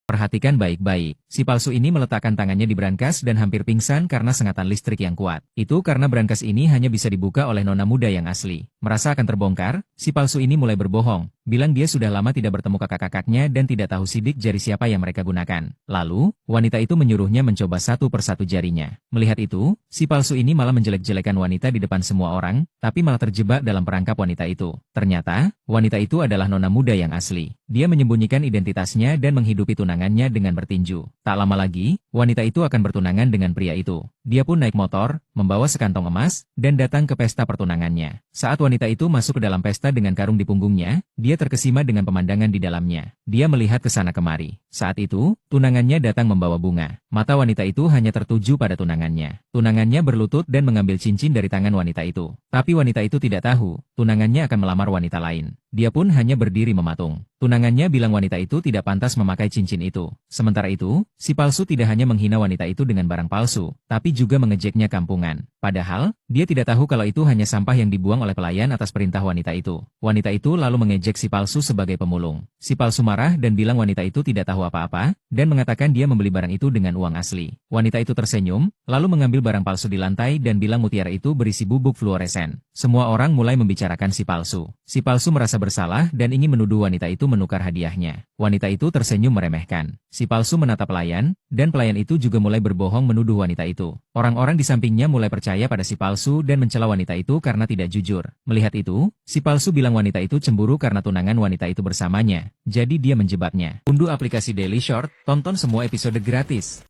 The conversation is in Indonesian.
Perhatikan baik-baik. Si palsu ini meletakkan tangannya di brankas dan hampir pingsan karena sengatan listrik yang kuat. Itu karena brankas ini hanya bisa dibuka oleh nona muda yang asli. Merasa akan terbongkar, si palsu ini mulai berbohong. Bilang dia sudah lama tidak bertemu kakak-kakaknya dan tidak tahu sidik jari siapa yang mereka gunakan. Lalu, wanita itu menyuruhnya mencoba satu persatu jarinya. Melihat itu, si palsu ini malah menjelek-jelekan wanita di depan semua orang, tapi malah terjebak dalam perangkap wanita itu. Ternyata, wanita itu adalah nona muda yang asli. Dia menyembunyikan identitasnya dan menghidupi tunangannya dengan bertinju. Tak lama lagi, wanita itu akan bertunangan dengan pria itu. Dia pun naik motor, membawa sekantong emas, dan datang ke pesta pertunangannya. Saat wanita itu masuk ke dalam pesta dengan karung di punggungnya, dia terkesima dengan pemandangan di dalamnya. Dia melihat ke sana kemari. Saat itu, tunangannya datang membawa bunga. Mata wanita itu hanya tertuju pada tunangannya. Tunangannya berlutut dan mengambil cincin dari tangan wanita itu. Tapi wanita itu tidak tahu, tunangannya akan melamar wanita lain. Dia pun hanya berdiri mematung. Tunangannya bilang wanita itu tidak pantas memakai cincin itu. Sementara itu, si palsu tidak hanya menghina wanita itu dengan barang palsu, tapi juga mengejeknya kampungan. Padahal, dia tidak tahu kalau itu hanya sampah yang dibuang oleh pelayan atas perintah wanita itu. Wanita itu lalu mengejek si palsu sebagai pemulung. Si palsu marah dan bilang wanita itu tidak tahu apa-apa, dan mengatakan dia membeli barang itu dengan uang asli. Wanita itu tersenyum, lalu mengambil barang palsu di lantai dan bilang mutiara itu berisi bubuk fluoresen. Semua orang mulai membicarakan si palsu. Si palsu merasa bersalah dan ingin menuduh wanita itu menukar hadiahnya. Wanita itu tersenyum meremehkan. Si palsu menatap pelayan, dan pelayan itu juga mulai berbohong menuduh wanita itu. Orang-orang di sampingnya mulai percaya pada si palsu dan mencela wanita itu karena tidak jujur. Melihat itu, si palsu bilang wanita itu cemburu karena tunangan wanita itu bersamanya. Jadi dia menjebaknya. Unduh aplikasi Daily Short, tonton semua episode gratis.